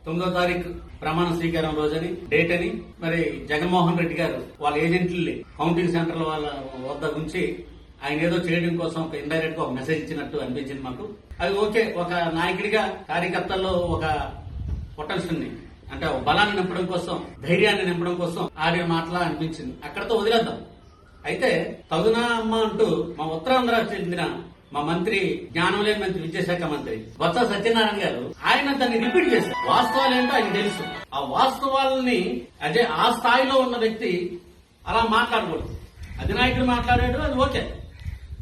9వ తారీఖు ప్రమాణ స్వీకారం రోజని డేట్ అని మరి జగన్మోహన్ రెడ్డి గారు వాళ్ళ ఏజెంట్లని కౌంటింగ్ సెంటర్ల వాళ్ళ వద్ద ఉంచి ఆయన ఏదో చేయడం కోసం ఒక ఇండైరెక్ట్ గా ఒక మెసేజ్ ఇచ్చినట్టు అనిపించింది మాకు. అది ఓకే, ఒక నాయకుడిగా కార్యకర్తల్లో ఒక పొటెన్షియల్ ని అంటే ఒక బలాన్ని నింపడం కోసం, ధైర్యాన్ని నింపడం కోసం ఆడిన మాటలా అనిపించింది. అక్కడతో వదిలేద్దాం. అయితే తగునా అమ్మ అంటూ మా ఉత్తరాంధ్రకు చెందిన మా మంత్రి, జ్ఞానం లేని మంత్రి, విద్యాశాఖ మంత్రి బొత్స సత్యనారాయణ గారు ఆయన దాన్ని రిపీట్ చేశారు. వాస్తవాలు ఏంటో ఆయన తెలుసు. ఆ వాస్తవాలని అదే ఆ స్థాయిలో ఉన్న వ్యక్తి అలా మాట్లాడకూడదు. అధినాయకుడు మాట్లాడాడు, అది ఓకే.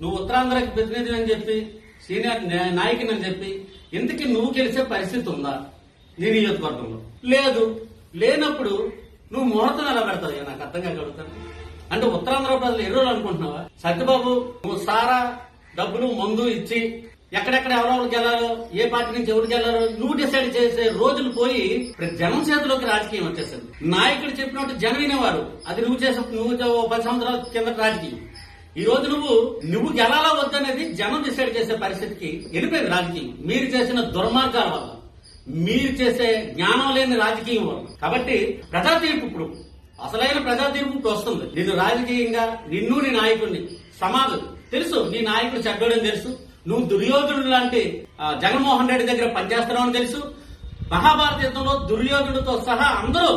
నువ్వు ఉత్తరాంధ్రకి ప్రతినిధి అని చెప్పి, సీనియర్ నాయకుని అని చెప్పి, ఇంతకీ నువ్వు గెలిచే పరిస్థితి ఉందా నీ నియోజకవర్గంలో? లేదు. లేనప్పుడు నువ్వు ముహూర్తం ఎలా పెడతావు? నాకు అర్థం కాగలుగుతాను. అంటే ఉత్తరాంధ్ర ప్రజలు ఎర్రోలు అనుకుంటున్నావా? సత్యబాబు నువ్వు సారా డబ్బులు మందు ఇచ్చి ఎక్కడెక్కడ ఎవరెవరికి వెళ్లారో, ఏ పార్టీ నుంచి ఎవరికి వెళ్లారో నువ్వు డిసైడ్ చేసే రోజులు పోయి జనం చేతిలోకి రాజకీయం వచ్చేసింది. నాయకుడు చెప్పినట్టు జనం వినేవారు. అది నువ్వు 10 సంవత్సరాల కింద రాజకీయం. ఈ రోజు నువ్వు గెలాలా వద్దనేది జనం డిసైడ్ చేసే పరిస్థితికి వెళ్ళిపోయింది రాజకీయం. మీరు చేసిన దుర్మార్గాల వల్ల, మీరు చేసే జ్ఞానం లేని రాజకీయం వల్ల. కాబట్టి ప్రజా తీర్పు ఇప్పుడు అసలైన ప్రజా తీర్పు ఇప్పుడు వస్తుంది. నిన్ను రాజకీయంగా నిన్ను నీ నాయకుడిని సమాజం తెలుసు. నీ నాయకుడు చెడ్డోడని తెలుసు. నువ్వు దుర్యోధనుడు లాంటి జగన్మోహన్ రెడ్డి దగ్గర పనిచేస్తున్నావని తెలుసు. మహాభారత యుద్ధంలో దుర్యోధనుడితో సహా అందరూ,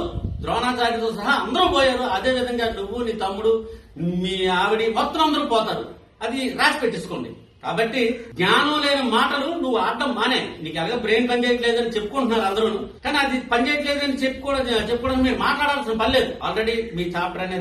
ద్రోణాచార్యుడితో సహా అందరూ పోయారు. అదే విధంగా నువ్వు, నీ తమ్ముడు, మీ ఆవిడ మొత్తం అందరూ పోతారు. అది రాసి పెట్టించుకోండి. కాబట్టి జ్ఞానం లేని మాటలు నువ్వు ఆడడం మానే. నీకు ఎలాగ బ్రెయిన్ పనిచేయట్లేదని చెప్పుకుంటున్నారు అందరూ, కానీ అది పనిచేయట్లేదని చెప్పుకోవడం మీరు మాట్లాడాల్సిన పని లేదు. ఆల్రెడీ మీ చాప్టర్ అనేది